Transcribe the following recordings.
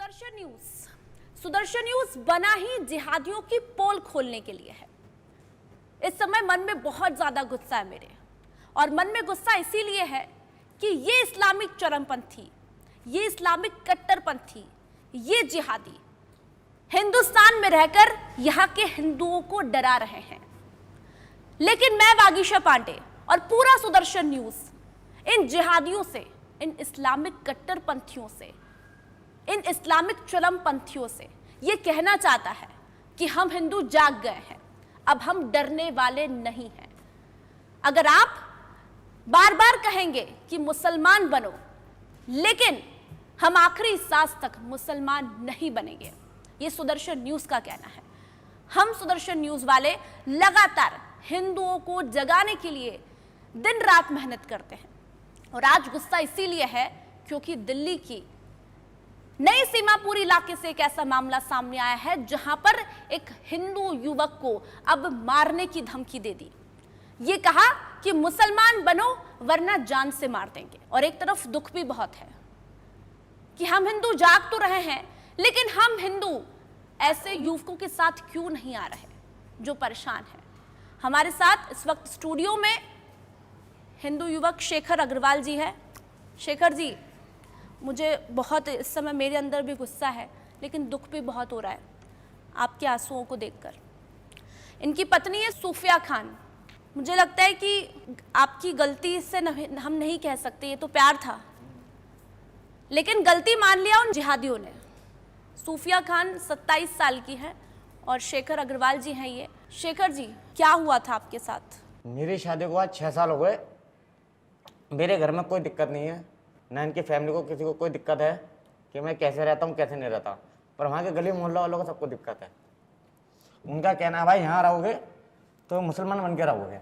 Sudarshan news बना ही जिहादियों की पोल खोलने के लिए है। इस समय मन में बहुत ज्यादा गुस्सा है मेरे, और मन में गुस्सा इसीलिए है कि ये इस्लामिक चरमपंथी, ये इस्लामिक कट्टरपंथी, ये जिहादी हिंदुस्तान में रहकर यहां के हिंदुओं को डरा रहे हैं। लेकिन मैं वागीशा पांडे और पूरा सुदर्शन न्यूज इन जिहादियों से, इन इस्लामिक कट्टरपंथियों से, इन इस्लामिक चरमपंथियों से ये कहना चाहता है कि हम हिंदू जाग गए हैं, अब हम डरने वाले नहीं हैं। अगर आप बार बार कहेंगे कि मुसलमान बनो, लेकिन हम आखिरी सांस तक मुसलमान नहीं बनेंगे, ये सुदर्शन न्यूज का कहना है। हम सुदर्शन न्यूज वाले लगातार हिंदुओं को जगाने के लिए दिन रात मेहनत करते हैं, और आज गुस्सा इसीलिए है क्योंकि दिल्ली की नई सीमापुरी इलाके से एक ऐसा मामला सामने आया है जहां पर एक हिंदू युवक को अब मारने की धमकी दे दी। ये कहा कि मुसलमान बनो वरना जान से मार देंगे। और एक तरफ दुख भी बहुत है कि हम हिंदू जाग तो रहे हैं, लेकिन हम हिंदू ऐसे युवकों के साथ क्यों नहीं आ रहे जो परेशान है। हमारे साथ इस वक्त स्टूडियो में हिंदू युवक शेखर अग्रवाल जी है। शेखर जी, मुझे बहुत इस समय मेरे अंदर भी गुस्सा है, लेकिन दुख भी बहुत हो रहा है आपके आंसुओं को देखकर। इनकी पत्नी है सूफिया खान। मुझे लगता है कि आपकी गलती से हम नहीं कह सकते, ये तो प्यार था, लेकिन गलती मान लिया उन जिहादियों ने। सूफिया खान 27 साल की है और शेखर अग्रवाल जी हैं ये। शेखर जी, क्या हुआ था आपके साथ? मेरी शादी को आज 6 साल हो गए। मेरे घर में कोई दिक्कत नहीं है, ना इनकी फैमिली को किसी को कोई दिक्कत है कि मैं कैसे रहता हूँ कैसे नहीं रहता, पर वहाँ के गली मोहल्ला वालों को सबको दिक्कत है। उनका कहना है भाई यहाँ रहोगे तो मुसलमान बन के रहोगे,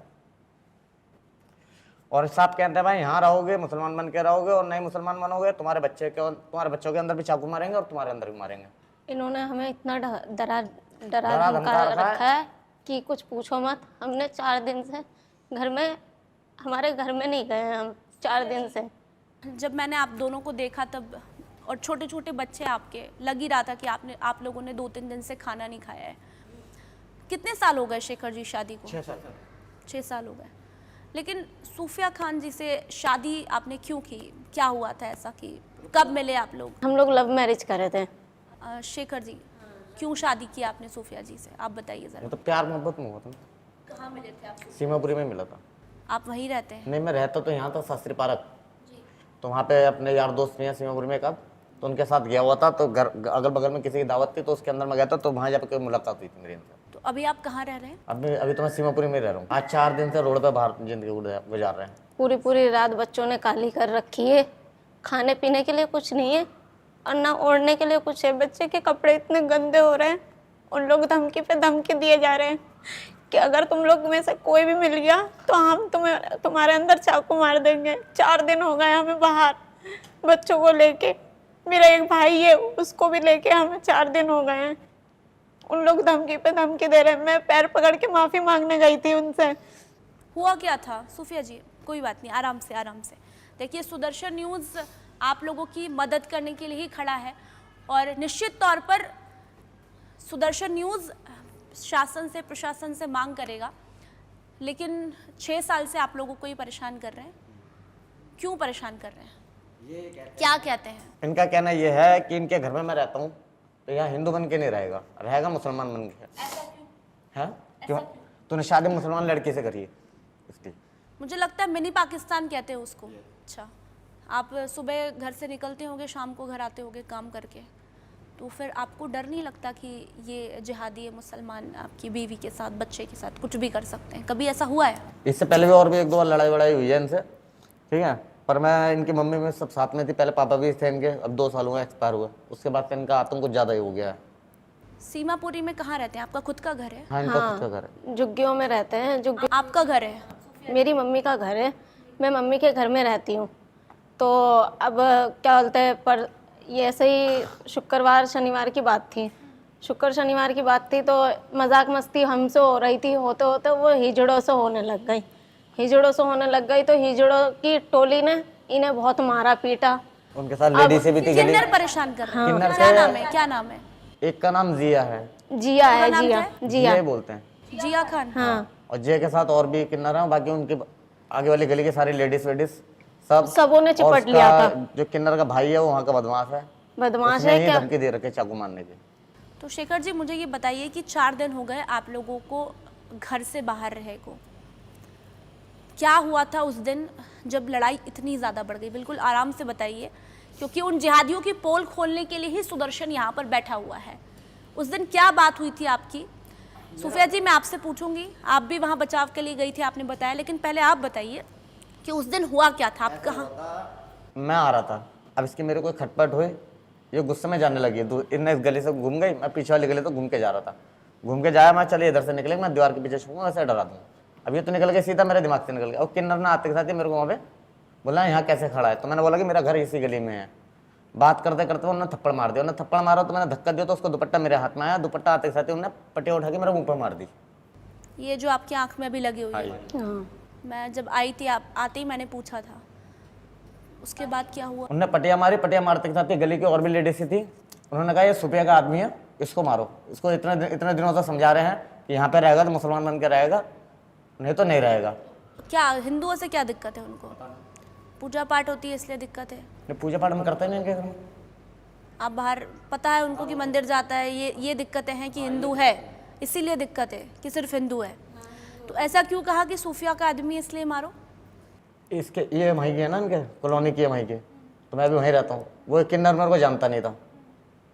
और साहब कहते हैं भाई यहाँ रहोगे मुसलमान बन के रहोगे, और नहीं मुसलमान बनोगे तुम्हारे बच्चों के अंदर भी चाकू मारेंगे और तुम्हारे अंदर भी मारेंगे। इन्होंने हमें इतना डरा धमका रखा है कि कुछ पूछो मत। हमने 4 दिन से हमारे घर में नहीं गए हैं हम 4 दिन से। जब मैंने आप दोनों को देखा तब, और छोटे छोटे बच्चे आपके, लग ही रहा था कि आप लोगों ने 2-3 दिन से खाना नहीं खाया है। कितने साल हो गए शेखर जी शादी को? 6 साल हो गए। लेकिन सूफिया खान जी से शादी आपने क्यों की? क्या हुआ था ऐसा कि कब मिले आप लोग? हम लोग लव मैरिज करे थे। शेखर जी, क्यों शादी की आपने सूफिया जी से, आप बताइए जरा। तो प्यार मोहब्बत में हुआ था। कहाँ मिले थे आप? सीमापुरी में मिला था। आप वहीं रहते हैं? नहीं, मैं रहता तो यहाँ था शास्त्री पार्क, तो वहाँ पे अपने यार दोस्त में सीमापुरी में कब, तो उनके साथ गया हुआ था। तो घर अगल बगल में किसी की दावत थी, तो उसके अंदर मैं गया था, तो वहाँ जाकर मुलाकात हुई थी मेरी इनसे। तो अभी आप कहाँ रह रहे हैं? अभी तो मैं सीमापुरी में रह रहा हूँ। आज 4 दिन से रोड पे बाहर जिंदगी गुजार रहे हैं। पूरी रात बच्चों ने काली कर रखी है। खाने पीने के लिए कुछ नहीं है और ना ओढ़ने के लिए कुछ है। बच्चे के कपड़े इतने गंदे हो रहे हैं, उन लोग धमकी पे धमकी दिए जा रहे हैं कि अगर तुम लोग में से कोई भी मिल गया तो हम तुम्हारे अंदर चाकू मार देंगे। 4 दिन हो गए हमें बाहर बच्चों को लेके। मेरा एक भाई है, उसको भी लेके हमें 4 दिन हो गए हैं। उन लोग धमकी पे धमकी दे रहे हैं। मैं पैर पकड़ के माफ़ी मांगने गई थी उनसे। हुआ क्या था सूफिया जी? कोई बात नहीं, आराम से। देखिए, सुदर्शन न्यूज़ आप लोगों की मदद करने के लिए ही खड़ा है, और निश्चित तौर पर सुदर्शन न्यूज़ शासन से, प्रशासन से मांग करेगा। लेकिन 6 साल से आप लोगों को ही परेशान कर रहे हैं। क्यों परेशान कर रहे हैं? क्या कहते हैं? इनका कहना यह है कि इनके घर में मैं रहता हूँ तो यहाँ हिंदू बन के नहीं रहेगा मुसलमान बन के। ऐसा क्यों? है क्यों? तूने शादी मुसलमान लड़की से करी है इसलिए। मुझे लगता है मिनी पाकिस्तान कहते हैं उसको। अच्छा, आप सुबह घर से निकलते होंगे, शाम को घर आते होंगे काम करके, तो फिर आपको डर नहीं लगता कि ये जिहादी मुसलमान आपकी बीवी के साथ, बच्चे के साथ कुछ भी कर सकते हैं? कभी ऐसा हुआ है? इससे पहले भी और भी 1-2 बार लड़ाई हुई है इनसे, ठीक है, पर मैं इनकी मम्मी में सब साथ में थी। पहले पापा भी थे इनके, अब 2 साल हुए एक्सपायर हुए। उसके बाद से इनका आतंक कुछ ज़्यादा ही हो गया है। सीमापुरी में कहाँ रहते हैं? आपका खुद का घर है? हाँ, इनका खुद का घर है। झुग्गियों में रहते हैं। आपका घर है? मेरी मम्मी का घर है। मैं मम्मी के घर में रहती हूँ। तो अब क्या बोलते हैं, पर ये ऐसे ही शुक्रवार शनिवार की बात थी। शनिवार की बात थी, तो मजाक मस्ती हमसे हो रही थी। होते होते वो हिजड़ों से होने लग गई। तो हिजड़ों की टोली ने इन्हें बहुत मारा पीटा। उनके साथ लेडीज से भी थी गली। किन्नर परेशान कर रहे हैं। किन्नर क्या से नाम है, क्या नाम है? एक का नाम जिया है, जिया है, नाम जिया, क्या जिया। जिया बोलते हैं। जिया खान। हाँ, और जिया के साथ और भी किन्नर हैं, बाकी उनके आगे वाली गली के सारे लेडीज वेडीज सब सबों ने और चिपट उसका लिया था। जो किन्नर का भाई है वो वहाँ का बदमाश है, बदमाश उसने है ही क्या? धमकी दे रखे चाकू मारने की। तो शेखर जी मुझे ये बताइए कि 4 दिन हो गए आप लोगों को घर से बाहर रहे को, क्या हुआ था उस दिन जब लड़ाई इतनी ज़्यादा बढ़ गई? बिल्कुल आराम से बताइए, क्योंकि उन जिहादियों की पोल खोलने के लिए ही सुदर्शन यहाँ पर बैठा हुआ है। उस दिन क्या बात हुई थी आपकी? सूफिया जी मैं आपसे पूछूंगी, आप भी वहाँ बचाव के लिए गई थी आपने बताया, लेकिन पहले आप बताइए कि उस दिन हुआ क्या था, आप कहाँ? मैं आ रहा था, अब इसकी मेरे को खटपट हुई, ये गुस्से में जाने लगी, इनने इस गली से घूम गई, मैं पीछे वाली गली तो घूम के जा रहा था, घूम के जाया, मैं चले इधर से निकले, मैं दीवार के पीछे छूंगा वैसे डरा दूंगा। अब ये तो निकल गया सीधा मेरे दिमाग से निकल गया। और किन्नर ने आते के साथ ही मेरे को वहाँ पे बोला यहाँ कैसे खड़ा है, तो मैंने बोला कि मेरा घर इसी गली में है। बात करते करते उन्होंने थप्पड़ मार दिया, उन्होंने थप्पड़ मारा तो मैंने धक्का दिया तो उसको दुपट्टा मेरे हाथ में आया, दुपट्टा आते के साथ ही उन्होंने पटिया उठा के मेरे मुंह पर मार दी। ये जो आपकी आंख में भी लगी हुई है, हाँ। मैं जब आई थी आप आते ही मैंने पूछा था, उसके बाद क्या हुआ? उन्होंने पटिया मारी, पटिया मारते के साथ ही गली की और भी लेडीज थी, उन्होंने कहा ये सुपिया का आदमी है, इसको मारो, इसको इतने दिनों से समझा रहे हैं कि यहाँ पे रहेगा तो मुसलमान बन के रहेगा, नहीं तो नहीं रहेगा। क्या हिंदुओं से क्या दिक्कत है उनको? पूजा पाठ होती है इसलिए दिक्कत है? नहीं, पूजा पाठ में करते नहीं इनके घर में। आप बाहर पता है उनको कि मंदिर जाता है, ये दिक्कतें हैं कि हिंदू है इसीलिए दिक्कत है कि सिर्फ हिंदू है, तो ऐसा क्यों कहा कि सूफिया का आदमी है इसलिए मारो? इसके ये वहीं के है ना, इनके कॉलोनी की है वहीं के, तो मैं भी वहीं रहता हूँ। वो किन्नर मेरे को जानता नहीं था,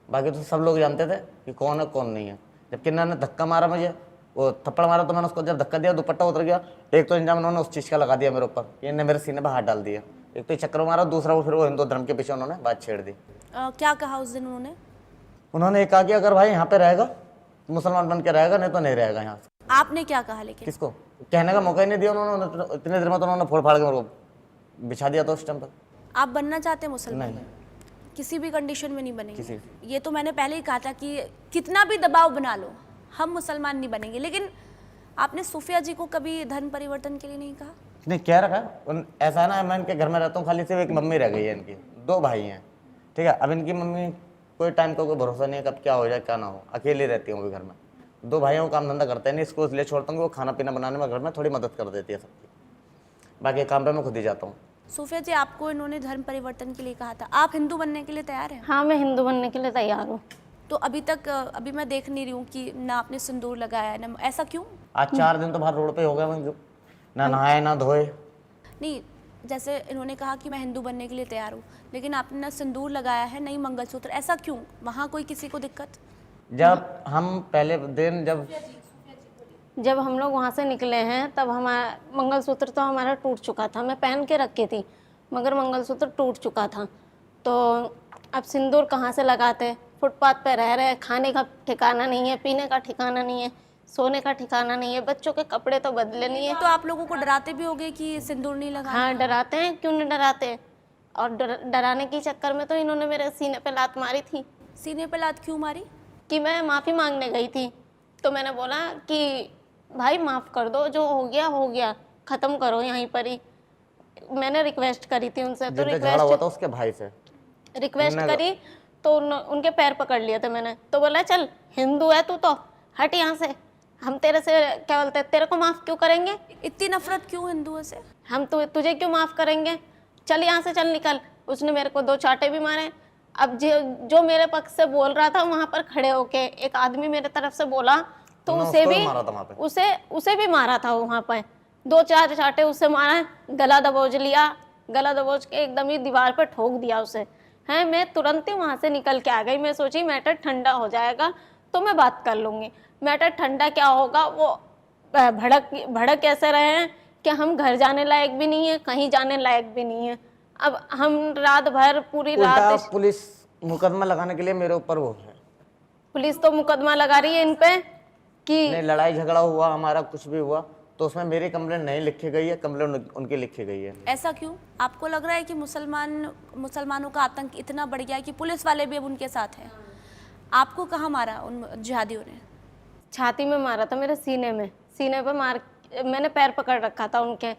बाकी तो सब लोग जानते थे कि कौन है कौन नहीं है। जब किन्नर ने धक्का मारा, मुझे वो थप्पड़ मारा, तो मैंने उसको जब धक्का दिया दुपट्टा उतर गया। एक तो इंजाम उन्होंने उस चीज़ का लगा दिया मेरे ऊपर, इन्होंने मेरे सीने पर हाथ डाल दिया, एक तो चक्कर मारा, दूसरा वो फिर वो हिंदू धर्म के पीछे उन्होंने बात छेड़ दी। क्या कहा उस दिन उन्होंने? उन्होंने ये कहा कि अगर भाई यहाँ पे रहेगा मुसलमान बन के रहेगा, नहीं तो नहीं रहेगा यहाँ से। आपने क्या कहा लेकिन? किसको कहने का मौका ही नहीं दिया उन्होंने, इतने देर में तो उन्होंने फोड़ फाड़ के मेरे को बिछा दिया था उस टाइम पर। आप बनना चाहते हैं मुसलमान? नहीं। किसी भी कंडीशन में नहीं बनेंगे? किसी। ये तो मैंने पहले ही कहा था कि कितना भी दबाव बना लो हम मुसलमान नहीं बनेंगे, लेकिन आपने सूफिया जी को कभी धर्म परिवर्तन के लिए नहीं कहा? नहीं क्या रखा ऐसा है ना, मैं इनके घर में रहता हूँ, खाली सिर्फ एक मम्मी रह गई है, इनकी 2 भाई हैं, ठीक है। अब इनकी मम्मी कोई टाइम का कोई भरोसा नहीं है कब क्या हो जाए क्या ना हो, अकेली रहती हूँ अभी घर में। 2 भाइयों को काम धंधा करते नहीं, इसको इसलिए छोड़ता हूँ कि वो खाना पीना बनाने में घर में थोड़ी मदद कर देती है सबकी, बाकी काम पे मैं खुद ही जाता हूँ। सूफिया जी आपको इन्होंने धर्म परिवर्तन के लिए कहा था, आप हिंदू बनने के लिए तैयार हैं? हाँ, मैं हिंदू बनने के लिए तैयार हूँ। तो अभी मैं देख नहीं रही हूँ कि ना आपने सिंदूर लगाया है ना, ऐसा क्यों? आज 4 दिन तो बाहर रोड पे हो गए, ना नहाए ना धोए। नहीं, जैसे इन्होंने कहा कि मैं हिंदू बनने के लिए तैयार हूँ, लेकिन आपने ना सिंदूर लगाया है नहीं मंगलसूत्र, ऐसा क्यों? वहाँ कोई किसी को दिक्कत? जब हम पहले दिन जब हम लोग वहाँ से निकले हैं तब हमारा मंगलसूत्र तो हमारा टूट चुका था, मैं पहन के रखी थी मगर मंगलसूत्र टूट चुका था, तो अब सिंदूर कहाँ से लगाते? फुटपाथ पे रह रहे, खाने का ठिकाना नहीं है, पीने का ठिकाना नहीं है, सोने का ठिकाना नहीं है, बच्चों के कपड़े तो बदले नहीं है। तो आप लोगों को डराते भी होगे कि सिंदूर नहीं लगा? हाँ डराते हैं, क्यों नहीं डराते। और डराने के चक्कर में तो इन्होंने मेरे सीने पे लात मारी थी। सीने पे लात क्यों मारी? कि मैं माफ़ी मांगने गई थी, तो मैंने बोला कि भाई माफ़ कर दो, जो हो गया ख़त्म करो यहीं पर ही। मैंने रिक्वेस्ट करी थी उनसे, तो झगड़ा हुआ था उसके भाई से, रिक्वेस्ट करी तो उनके पैर पकड़ लिए थे मैंने, तो बोला चल हिंदू है तू तो हट यहाँ से, हम तेरे से क्या बोलते हैं, तेरे को माफ़ क्यों करेंगे? इतनी नफरत क्यों हिंदुओं से? हम तुझे क्यों माफ़ करेंगे, चल यहाँ से, चल निकल। उसने मेरे को 2 चांटे भी मारे। अब जो मेरे पक्ष से बोल रहा था वहाँ पर खड़े होके एक आदमी मेरे तरफ से बोला, तो उसे भी मारा था वहाँ पर, 2-4 चांटे उससे मारा, गला दबोच लिया, गला दबोच के एकदम ही दीवार पर ठोक दिया उसे। हैं, मैं तुरंत ही वहाँ से निकल के आ गई। मैं सोची मैटर ठंडा हो जाएगा तो मैं बात कर लूँगी। मैटर ठंडा क्या होगा, वो भड़क ऐसे रहे हैं कि हम घर जाने लायक भी नहीं है, कहीं जाने लायक भी नहीं है। अब हम रात भर पूरी रात पुलिस मुकदमा लगाने के लिए मेरे ऊपर वो है, पुलिस तो मुकदमा लगा रही है इन पे कि नहीं लड़ाई झगड़ा हुआ हमारा कुछ भी हुआ तो उसमें मेरी कंप्लेंट नहीं लिखी गई है, कंप्लेंट उनकी लिखी गई है। ऐसा क्यों? आपको लग रहा है कि मुसलमानों का आतंक इतना बढ़ गया है कि पुलिस वाले भी अब उनके साथ हैं? आपको कहाँ मारा उन जिहादियों ने? छाती में मारा था, मेरे सीने पे मार, मैंने पैर पकड़ रखा था उनके,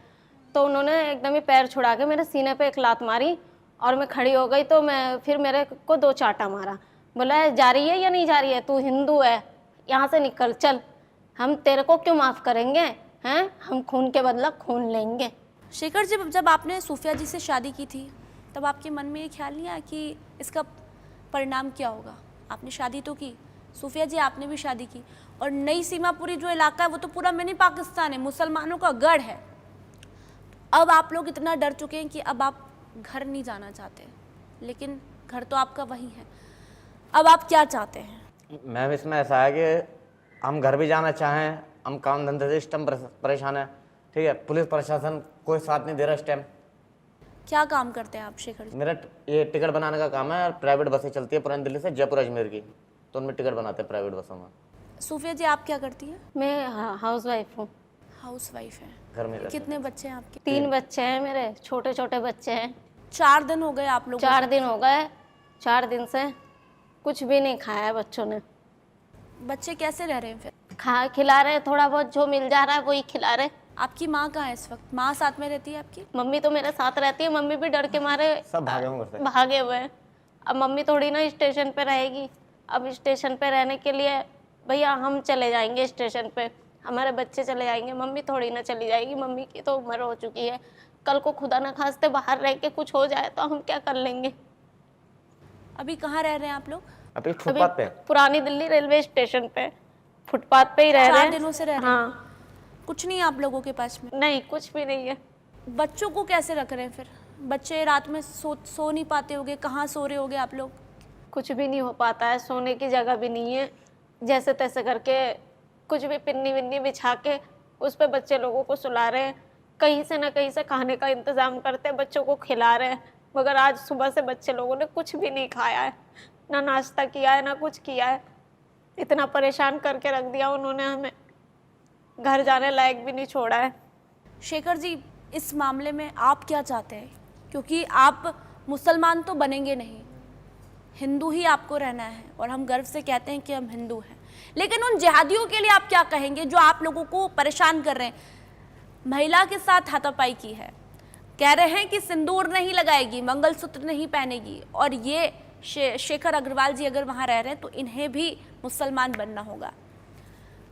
तो उन्होंने एकदम ही पैर छुड़ा के मेरे सीने पे एक लात मारी और मैं खड़ी हो गई तो मैं फिर मेरे को 2 चाटा मारा। बोला जा रही है या नहीं जा रही है, तू हिंदू है, यहाँ से निकल चल, हम तेरे को क्यों माफ़ करेंगे हैं, हम खून के बदला खून लेंगे। शेखर जी, जब आपने सूफिया जी से शादी की थी तब आपके मन में ये ख्याल नहीं आया कि इसका परिणाम क्या होगा? आपने शादी तो की, सूफिया जी आपने भी शादी की, और नई सीमापुरी जो इलाका है वो तो पूरा मिनी पाकिस्तान है, मुसलमानों का गढ़ है। अब आप लोग इतना डर चुके हैं कि अब आप घर नहीं जाना चाहते, लेकिन घर तो आपका वही है। अब आप क्या चाहते हैं? मैम इसमें ऐसा है कि हम घर भी जाना चाहें, हम काम धंधे से इस टाइम परेशान है, ठीक है, पुलिस प्रशासन कोई साथ नहीं दे रहा इस टाइम। क्या काम करते हैं आप शेखर जी? मेरा ये टिकट बनाने का काम है, प्राइवेट बसें चलती है पुरानी दिल्ली से जयपुर अजमेर की, तो उनमें टिकट बनाते हैं प्राइवेट बसों में। सूफिया जी आप क्या करती हैं? मैं हाउस वाइफ हूँ। हाउस वाइफ है। घर में रहते हैं। कितने बच्चे हैं आपके? 3 बच्चे हैं मेरे, छोटे छोटे बच्चे हैं। 4 दिन हो गए आप लोग? 4 दिन हो गए, 4 दिन से कुछ भी नहीं खाया है बच्चों ने। बच्चे कैसे रह रहे हैं फिर? खिला रहे, थोड़ा बहुत जो मिल जा रहा है वही खिला रहे। आपकी माँ कहाँ है इस वक्त? माँ साथ में रहती है आपकी? मम्मी तो मेरे साथ रहती है, मम्मी भी डर के मारे सब भागे हुए घर से। भागे हुए हैं। अब मम्मी थोड़ी ना स्टेशन पे रहेगी, अब स्टेशन पे रहने के लिए भैया हम चले जाएंगे स्टेशन पे, हमारे बच्चे चले जाएंगे, मम्मी थोड़ी ना चली जाएगी, मम्मी की तो उम्र हो चुकी है। कल को खुदा ना खास्ते बाहर रह के कुछ हो जाए तो हम क्या कर लेंगे। अभी कहाँ रह रहे हैं आप लोग? अभी अभी फुटपाथ पे। पुरानी दिल्ली रेलवे स्टेशन पे फुटपाथ पे ही रह रहे 4 हैं। दिनों से रह रहे हैं? हाँ। कुछ नहीं है आप लोगों के पास में? नहीं, कुछ भी नहीं है। बच्चों को कैसे रख रहे हैं फिर? बच्चे रात में सो नहीं पाते होगे, कहाँ सो रहे होगे आप लोग? कुछ भी नहीं हो पाता है, सोने की जगह भी नहीं है। जैसे तैसे करके कुछ भी पिन्नी विन्नी बिछा के उस पे बच्चे लोगों को सुला रहे हैं। कहीं से ना कहीं से खाने का इंतज़ाम करते हैं, बच्चों को खिला रहे हैं। मगर आज सुबह से बच्चे लोगों ने कुछ भी नहीं खाया है, ना नाश्ता किया है ना कुछ किया है। इतना परेशान करके रख दिया उन्होंने हमें, घर जाने लायक भी नहीं छोड़ा है। शेखर जी, इस मामले में आप क्या चाहते हैं? क्योंकि आप मुसलमान तो बनेंगे नहीं, हिंदू ही आपको रहना है, और हम गर्व से कहते हैं कि हम हिंदू हैं। लेकिन उन जिहादियों के लिए आप क्या कहेंगे जो आप लोगों को परेशान कर रहे हैं? महिला के साथ हाथापाई की है, कह रहे हैं कि सिंदूर नहीं लगाएगी, मंगलसूत्र नहीं पहनेगी, और ये शेखर अग्रवाल जी अगर वहाँ रह रहे हैं तो इन्हें भी मुसलमान बनना होगा।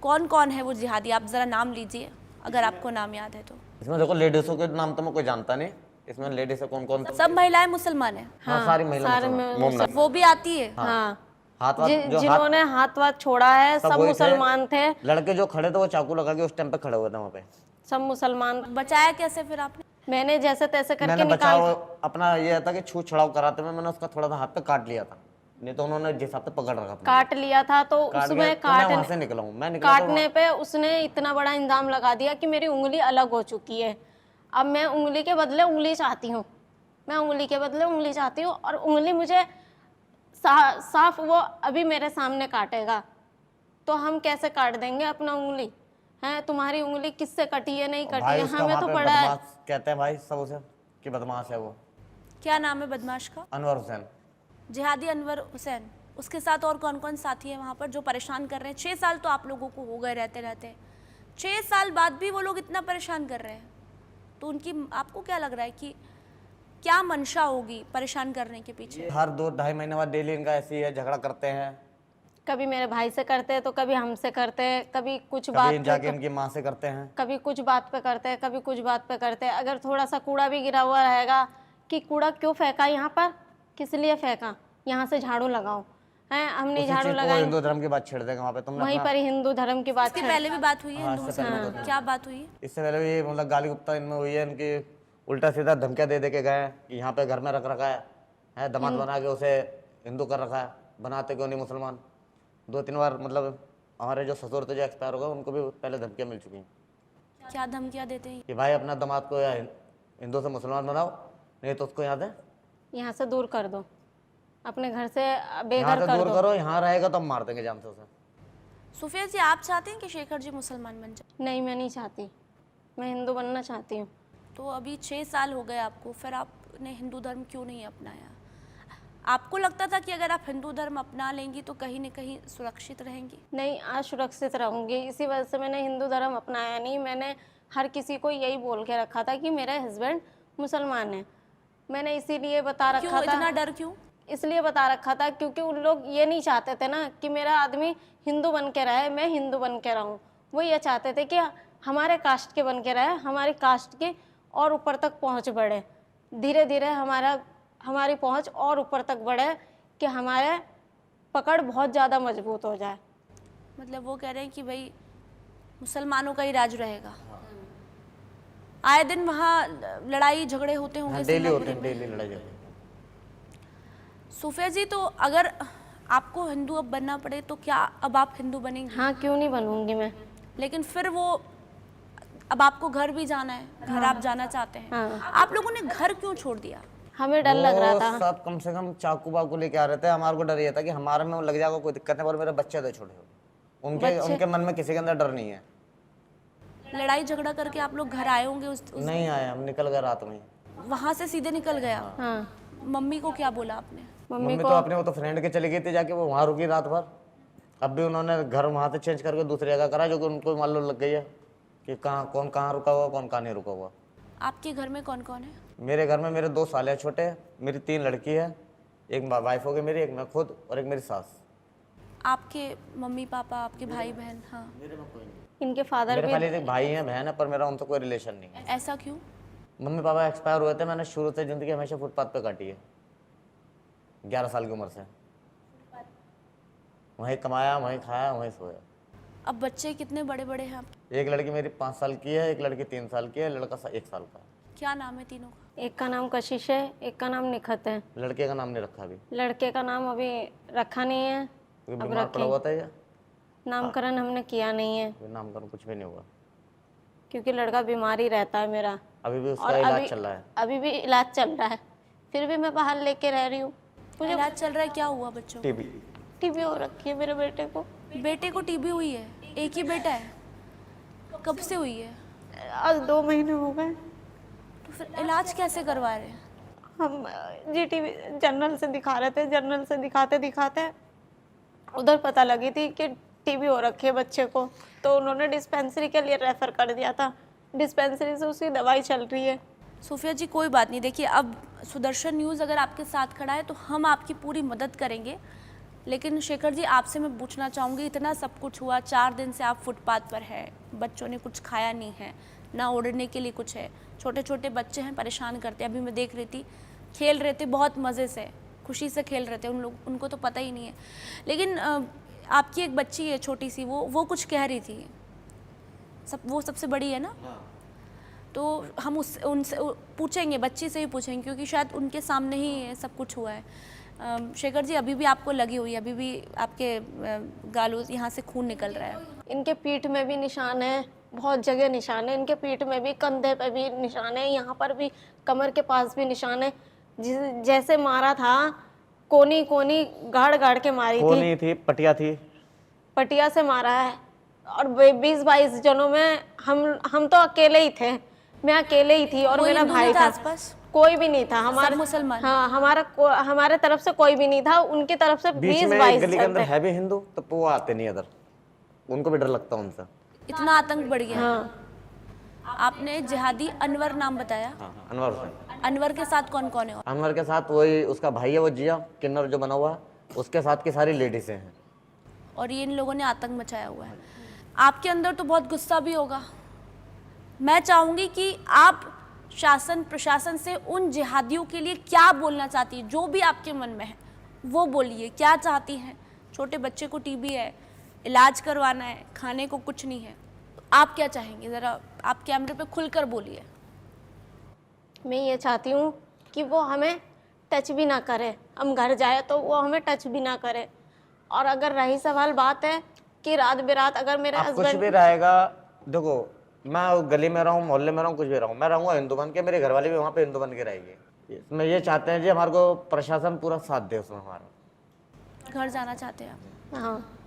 कौन कौन है वो जिहादी? आप ज़रा नाम लीजिए अगर आपको नाम याद है तो। इसमें देखो लेडीजों के नाम तो मैं कोई जानता नहीं, इसमें लेडीज कौन कौन। सब महिलाएं मुसलमान हैं? हाँ, सारी सारे महिला वो भी आती है? हाँ, हाथ वाथ जो जिन्होंने हाथ वाथ छोड़ा है सब वही थे। मुसलमान थे। लड़के जो खड़े थे वो चाकू लगा के उस टाइम पे खड़े हुए थे वहाँ पे। सब मुसलमान। बचाया कैसे फिर आपने? मैंने जैसे तैसे करके मैंने निकाल। बचाव अपना ये था कि छूत छड़ाव कराते में मैंने उसका थोड़ा सा हाथ पे काट लिया था, नहीं तो उन्होंने जिस हिसाब से पकड़ रखा था काट लिया था तो उसमें मैं वहां से निकला हूँ। मैं निकला तो काटने पे उसने इतना बड़ा इल्जाम लगा दिया कि मेरी उंगली अलग हो चुकी है। अब मैं उंगली के बदले उंगली चाहती हूँ, मैं उंगली के बदले उंगली चाहती हूँ, और उंगली मुझे साफ वो अभी मेरे सामने काटेगा तो हम कैसे काट देंगे अपना उंगली? है तुम्हारी उंगली किससे कटी है नहीं कटी भाई है, उसका हमें वहाँ तो पे पड़ा है। बदमाश कहते हैं भाई सब उसे कि बदमाश है वो। क्या नाम है बदमाश का? अनवर हुसैन। जिहादी अनवर हुसैन। उसके साथ और कौन कौन साथी हैं वहाँ पर जो परेशान कर रहे हैं? 6 साल तो आप लोगों को हो गए रहते रहते, 6 साल बाद भी वो लोग इतना परेशान कर रहे हैं, तो उनकी आपको क्या लग रहा है कि क्या मंशा होगी परेशान करने के पीछे? हर 2-2.5 महीने बाद डेली इनका ऐसी है, झगड़ा करते हैं। कभी मेरे भाई से करते हैं तो कभी हमसे करते हैं, कभी कुछ बात कभी जाके इनकी माँ से करते हैं। कभी कुछ बात पे करते हैं, कभी कुछ बात पे करते हैं। अगर थोड़ा सा कूड़ा भी गिरा हुआ रहेगा कि कूड़ा क्यों फेंका यहाँ पर, किस लिए फेंका, यहाँ से झाड़ू लगाओ, है हमने झाड़ू लगाई, हिंदू धर्म की बात छेड़ देगा वहाँ पे तुमने। वहीं पर ही हिंदू धर्म की बात इसके पहले भी बात हुई है हाँ, हिंदुओं इससे से? पहले बात हुई। क्या बात हुई है? इससे पहले भी मतलब गाली गुप्ता इनमें हुई है, इनकी उल्टा सीधा धमकियां दे के गए हैं कि यहाँ पे घर में रख रखा है दामाद बना के उसे हिंदू कर रखा है, बनाते क्यों नहीं मुसलमान। 2-3 बार मतलब हमारे जो ससुर थे जो एक्सपायर हो गए उनको भी पहले धमकियां मिल चुकी हैं क्या धमकियां देते हैं? कि भाई अपना दामाद को या हिंदू से मुसलमान बनाओ, नहीं तो उसको यहाँ से दूर कर दो, अपने घर से यहाँ बेघर से कर दूर दो। करो, यहाँ रहेगा तो हम मार देंगे जान से उसे। सुफिया जी, आप चाहते हैं कि शेखर जी मुसलमान बन जाए? नहीं, मैं नहीं चाहती, मैं हिंदू बनना चाहती हूँ। तो अभी 6 साल हो गए आपको, फिर आपने हिंदू धर्म क्यों नहीं अपनाया? आपको लगता था कि अगर आप हिंदू धर्म अपना लेंगी तो कहीं न कहीं सुरक्षित रहेंगी? नहीं, आज सुरक्षित रहूँगी, इसी वजह से मैंने हिंदू धर्म अपनाया नहीं। मैंने हर किसी को यही बोल के रखा था कि मेरे हस्बैंड मुसलमान हैं, मैंने इसीलिए बता क्यों रखा इतना था, डर क्यों? इसलिए बता रखा था क्योंकि उन लोग ये नहीं चाहते थे ना कि मेरा आदमी हिंदू बन के रहे, मैं हिंदू बन के रहूं। वो ये चाहते थे कि हमारे कास्ट के बन के रहे, हमारी कास्ट की और ऊपर तक पहुंच बढ़े, धीरे धीरे हमारी पहुंच और ऊपर तक बढ़े, कि हमारे पकड़ बहुत ज़्यादा मजबूत हो जाए। मतलब वो कह रहे हैं कि भाई मुसलमानों का ही राज रहेगा। आए दिन वहाँ लड़ाई झगड़े होते होंगे डेली होते सिंगापुर हैं, में। डेली लड़ाई झगड़े। सूफिया जी, तो अगर आपको हिंदू अब बनना पड़े तो क्या अब आप हिंदू बनेंगी? हाँ, क्यों नहीं बनूंगी मैं। लेकिन फिर वो अब आपको घर भी जाना है, घर आप जाना चाहते हैं। हाँ। आप लोगों ने घर क्यों छोड़ दिया? हमें डर लग रहा वो था। सब कम से कम चाकू बाकू लेके आ रहे थे, हमारे को डर ये था कि हमारे में लग जाएगा, कोई दिक्कत नहीं, पर मेरे बच्चे तो छोड़े हो। उनके मन में किसी के अंदर डर नहीं है। लड़ाई झगड़ा करके आप लोग घर आए होंगे उस नहीं आए, हम निकल गए रात में। वहां से सीधे निकल गया। हाँ, मम्मी को क्या बोला आपने? मम्मी मम्मी को तो अपने वो तो फ्रेंड के चली गई थी जाके, वो वहाँ रुकी रात भर। अब भी उन्होंने घर वहाँ से चेंज करके दूसरी जगह करा, जो कि उनको मालूम लग गई है कि कौन कहाँ रुका हुआ, कौन कहाँ नहीं रुका हुआ। आपके घर में कौन कौन है? मेरे घर में मेरे 2 साले छोटे हैं, मेरी 3 लड़की है, एक वाइफ हो गई मेरी, एक मैं खुद और एक मेरी सास। आपके मम्मी पापा, आपके भाई बहन? हाँ। इनके फादर मेरे भी खाली एक भाई है, बहन है, पर मेरा उनसे कोई रिलेशन नहीं है। ऐसा क्यों? मम्मी पापा एक्सपायर हुए थे, मैंने शुरू से ज़िंदगी हमेशा फुटपाथ पे काटी है, 11 साल की उम्र से। वहीं कमाया, वहीं खाया, वहीं सोया। अब बच्चे कितने बड़े बड़े हैं आपके? एक लड़की मेरी 5 साल की है, एक लड़की 3 साल की है, लड़का 1 साल का है। क्या नाम है तीनों का? एक का नाम कशिश है, एक का नाम निखत है। लड़के का नाम नहीं रखा अभी, लड़के का नाम अभी रखा नहीं है, क्योंकि बीमार पड़ा हुआ था ये, नामकरण हमने किया नहीं है, कोई नामकरण कुछ भी नहीं हुआ। क्योंकि लड़का बीमार ही रहता है मेरा। अभी भी और उसका इलाज अभी चल रहा है। अभी भी इलाज चल रहा है, फिर भी मैं बाहर लेके रह रही हूँ। मुझे इलाज चल रहा है? क्या हुआ बच्चों को? टीबी। टीबी हो रखी है मेरे बेटे को। बेटे को टीबी हुई है? एक ही बेटा है? कब से हुई है? आज 2 महीने हो गए। तो फिर इलाज कैसे करवा रहे हैं? हम जीटीवी जनरल से दिखा रहे थे, जनरल से दिखाते दिखाते उधर पता लगी थी कि टीबी हो रखी है बच्चे को, तो उन्होंने डिस्पेंसरी के लिए रेफ़र कर दिया था। डिस्पेंसरी से उसकी दवाई चल रही है। सूफिया जी, कोई बात नहीं। देखिए, अब सुदर्शन न्यूज़ अगर आपके साथ खड़ा है तो हम आपकी पूरी मदद करेंगे। लेकिन शेखर जी, आपसे मैं पूछना चाहूँगी, इतना सब कुछ हुआ, 4 दिन से आप फुटपाथ पर हैं, बच्चों ने कुछ खाया नहीं है, ना ओढ़ने के लिए कुछ है, छोटे छोटे बच्चे हैं, परेशान करते हैं। अभी मैं देख रही थी, खेल रहे थे बहुत मज़े से, खुशी से खेल रहे थे, उनको तो पता ही नहीं है। लेकिन आपकी एक बच्ची है छोटी सी, वो कुछ कह रही थी, वो सबसे बड़ी है ना? तो हम उनसे पूछेंगे, बच्ची से ही पूछेंगे, क्योंकि शायद उनके सामने ही ये सब कुछ हुआ है। शेखर जी, अभी भी आपको लगी हुई है? अभी भी आपके गालों यहाँ से खून निकल रहा है? इनके पीठ में भी निशान है, बहुत जगह निशान है। इनके पीठ में भी, कंधे पे भी निशान है, यहाँ पर भी, कमर के पास भी निशान है। जैसे मारा था, कोनी कोनी गाड़ गाड़ के मारी थी। कोनी थी, पटिया थी, पटिया से मारा है। और 20-22 जनों में हम तो अकेले ही थे, मैं अकेले ही थी और कोई मेरा हिंदू भाई नहीं था था, आसपास? कोई भी नहीं था। हमारे मुसलमान? हाँ, हमारे तरफ से कोई भी नहीं था, उनकी तरफ से बीच में 20-22 गली के अंदर जन थे। है भी हिंदू, तो वो आते नहीं इधर, उनको भी डर लगता उनसे। इतना आतंक बढ़ गया? हाँ, आपने जिहादी अनवर नाम बताया, हाँ, अनवर हुसैन। अनवर के साथ कौन कौन है? और अनवर के साथ वही उसका भाई है, वो जिया किन्नर जो बना हुआ है, उसके साथ की सारी लेडीजें हैं। और ये इन लोगों ने आतंक मचाया हुआ है। आपके अंदर तो बहुत गुस्सा भी होगा। मैं चाहूँगी कि आप शासन प्रशासन से उन जिहादियों के लिए क्या बोलना चाहती है, जो भी आपके मन में है वो बोलिए। क्या चाहती हैं? छोटे बच्चे को टीबी है, इलाज करवाना है, खाने को कुछ नहीं है, तो आप क्या चाहेंगे? ज़रा आप कैमरे पे खुलकर बोलिए। मैं ये चाहती हूँ कि वो हमें टच भी ना करे, हम घर जाए तो वो हमें टच भी ना करे। और अगर रही सवाल बात है कि रात बेरात अगर मेरे अब कुछ हस्बैंड भी रहेगा, देखो मैं गली में रहूँ, मोहल्ले में रहूँ, कुछ भी रहूँ, मैं रहूँगा हिंदू बन के, मेरे घर वाले भी वहाँ पे हिंदू बन के रहेंगे। इसमें ये चाहते हैं जी हमारे को प्रशासन पूरा साथ दे, उसमें हमारा घर जाना चाहते हैं आप? हाँ,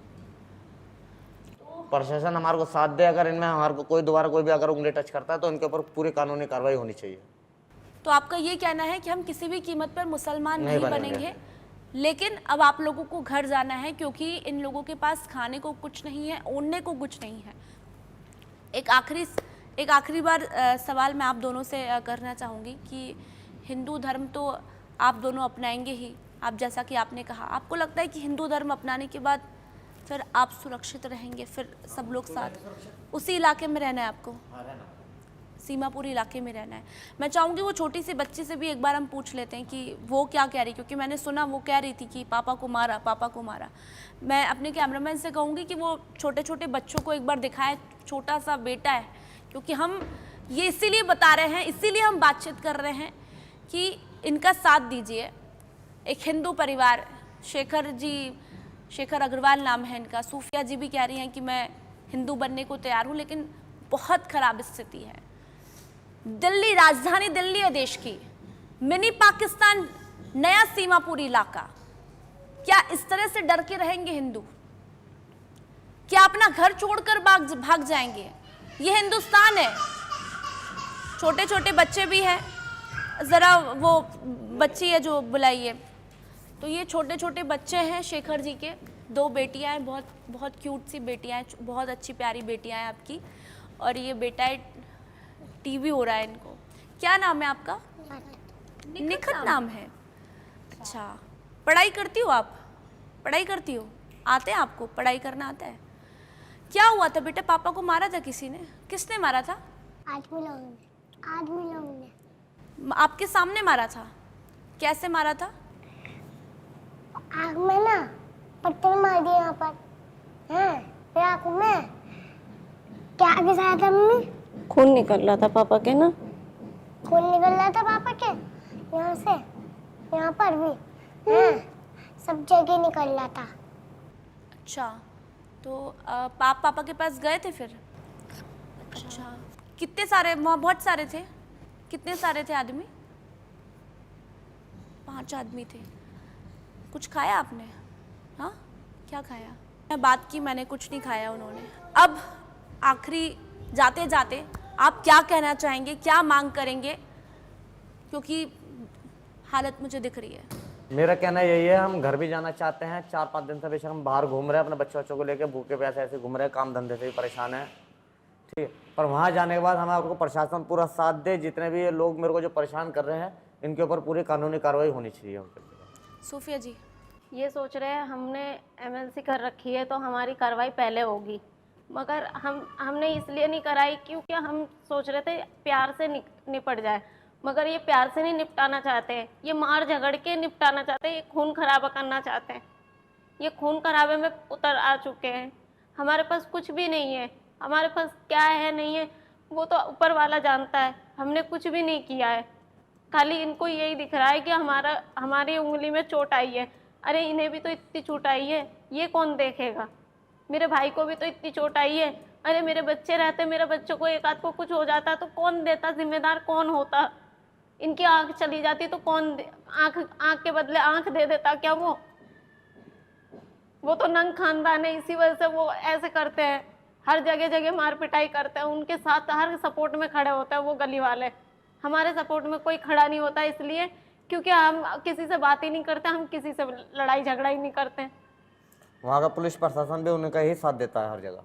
प्रशासन हमारे को साथ दे। अगर इनमें हमारे को कोई दोबारा कोई भी अगर उंगली टच करता है तो इनके ऊपर पूरी कानूनी कार्रवाई होनी चाहिए। तो आपका ये कहना है कि हम किसी भी कीमत पर मुसलमान नहीं नहीं बनेंगे। बनेंगे, लेकिन अब आप लोगों को घर जाना है, क्योंकि इन लोगों के पास खाने को कुछ नहीं है, ओढ़ने को कुछ नहीं है। एक आखिरी बार सवाल मैं आप दोनों से करना चाहूँगी कि हिंदू धर्म तो आप दोनों अपनाएंगे ही, आप जैसा कि आपने कहा, आपको लगता है कि हिंदू धर्म अपनाने के बाद फिर आप सुरक्षित रहेंगे, फिर सब लोग साथ उसी इलाके में रहना है आपको, सीमापुर इलाके में रहना है? मैं चाहूँगी वो छोटी सी बच्ची से भी एक बार हम पूछ लेते हैं कि वो क्या कह रही, क्योंकि मैंने सुना वो कह रही थी कि पापा को मारा, पापा को मारा। मैं अपने कैमरामैन से कहूँगी कि वो छोटे छोटे बच्चों को एक बार दिखाएं, छोटा सा बेटा है, क्योंकि हम ये इसीलिए बता रहे हैं, इसीलिए हम बातचीत कर रहे हैं कि इनका साथ दीजिए। एक हिंदू परिवार, शेखर अग्रवाल नाम है इनका। सूफिया जी भी कह रही हैं कि मैं हिंदू बनने को तैयार हूँ, लेकिन बहुत खराब स्थिति है। दिल्ली, राजधानी दिल्ली है देश की, मिनी पाकिस्तान, नया सीमापुरी इलाका। क्या इस तरह से डर के रहेंगे हिंदू? क्या अपना घर छोड़कर भाग जाएंगे? ये हिंदुस्तान है। छोटे छोटे बच्चे भी हैं, जरा वो बच्ची है जो बुलाइए, तो ये छोटे छोटे बच्चे हैं शेखर जी के, 2 बेटियां हैं, बहुत बहुत क्यूट सी बेटियां हैं, बहुत अच्छी प्यारी बेटियां हैं आपकी। और ये बेटा है, टीवी हो रहा है इनको। क्या नाम है आपका? निखत नाम है। अच्छा, पढ़ाई करती हो आप? पढ़ाई करती हो? आते हैं आपको पढ़ाई करना आता है? क्या हुआ था बेटा, पापा को मारा था किसी ने? किसने मारा था? आदमी लोगों ने आपके सामने मारा था? कैसे मारा था? आँख में ना पत्थर मार दिया यहाँ पर। हैं, फिर आँख में क्या घिसाया था मम्मी? खून निकल रहा था पापा के ना। खून निकल रहा था पापा के, यहाँ से, यहाँ पर भी, हैं, सब जगह निकल रहा था। अच्छा, तो पापा के पास गए थे फिर? अच्छा, कितने सारे, वहाँ बहुत सारे थे? कितने सारे थे आदमी? 5 आदमी थे। कुछ खाया आपने? हाँ, क्या खाया? मैं बात की, मैंने कुछ नहीं खाया उन्होंने। अब आखिरी जाते जाते आप क्या कहना चाहेंगे, क्या मांग करेंगे, क्योंकि हालत मुझे दिख रही है। मेरा कहना यही है, हम घर भी जाना चाहते हैं। 4-5 दिन से बेशक हम बाहर घूम रहे हैं, अपने बच्चों को लेकर भूखे प्यासे ऐसे घूम रहे हैं, काम धंधे से भी परेशान है, ठीक है। पर वहाँ जाने के बाद हमें आपको प्रशासन पूरा साथ दे, जितने भी ये लोग मेरे को जो परेशान कर रहे हैं, इनके ऊपर पूरी कानूनी कार्रवाई होनी चाहिए। सूफिया जी, ये सोच रहे हैं हमने एमएलसी कर रखी है तो हमारी कार्रवाई पहले होगी, मगर हमने इसलिए नहीं कराई क्योंकि हम सोच रहे थे प्यार से निपट जाए, मगर ये प्यार से नहीं निपटाना चाहते हैं, ये मार झगड़ के निपटाना चाहते हैं, ये खून खराबा करना चाहते हैं। ये खून खराबे में उतर आ चुके हैं। हमारे पास कुछ भी नहीं है, हमारे पास क्या है नहीं है वो तो ऊपर वाला जानता है, हमने कुछ भी नहीं किया है। खाली इनको यही दिख रहा है कि हमारी उंगली में चोट आई है। अरे इन्हें भी तो इतनी चोट आई है, ये कौन देखेगा? मेरे भाई को भी तो इतनी चोट आई है। अरे मेरे बच्चे रहते, मेरे बच्चों को एक आध को कुछ हो जाता तो कौन देता, जिम्मेदार कौन होता? इनकी आंख चली जाती तो कौन आंख के बदले आंख दे देता क्या? वो तो नंग खानदान है, इसी वजह से वो ऐसे करते हैं, हर जगह जगह मार पिटाई करते हैं, उनके साथ हर सपोर्ट में खड़े होते हैं वो गली वाले। हमारे सपोर्ट में कोई खड़ा नहीं होता, इसलिए क्योंकि हम किसी से बात ही नहीं करते, हम किसी से लड़ाई झगड़ा ही नहीं करते। वहाँ का पुलिस प्रशासन भी उनका ही साथ देता है हर जगह।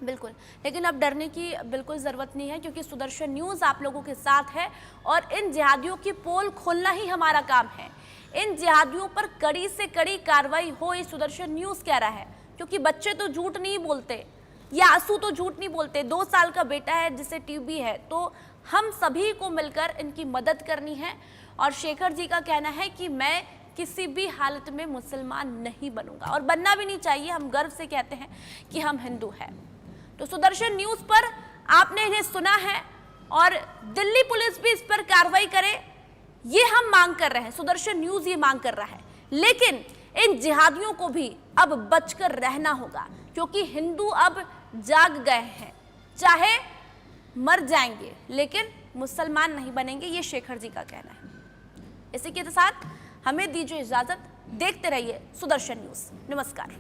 बिल्कुल, लेकिन अब डरने की बिल्कुल ज़रूरत नहीं है, क्योंकि सुदर्शन न्यूज़ आप लोगों के साथ है और इन जिहादियों की पोल खोलना ही हमारा काम है। इन जिहादियों पर कड़ी से कड़ी कार्रवाई हो, ये सुदर्शन न्यूज़ कह रहा है, क्योंकि बच्चे तो झूठ नहीं बोलते, या आंसू तो झूठ नहीं बोलते। 2 साल का बेटा है जिसे टीबी है, तो हम सभी को मिलकर इनकी मदद करनी है। और शेखर जी का कहना है कि मैं किसी भी हालत में मुसलमान नहीं बनूंगा, और बनना भी नहीं चाहिए। हम गर्व से कहते हैं कि हम हिंदू हैं। तो सुदर्शन न्यूज़ पर आपने इन्हें सुना है, और दिल्ली पुलिस भी इस पर कार्रवाई करे, ये हम मांग कर रहे हैं। सुदर्शन न्यूज़ ये मांग कर रहा है, लेकिन इन जिहादियों को भी अब बचकर रहना होगा, क्योंकि हिंदू अब जाग गए हैं। चाहे मर जाएंगे लेकिन मुसलमान नहीं बनेंगे, ये शेखर जी का कहना है। इसी के साथ हमें दीजिए इजाजत, देखते रहिए सुदर्शन न्यूज़। नमस्कार।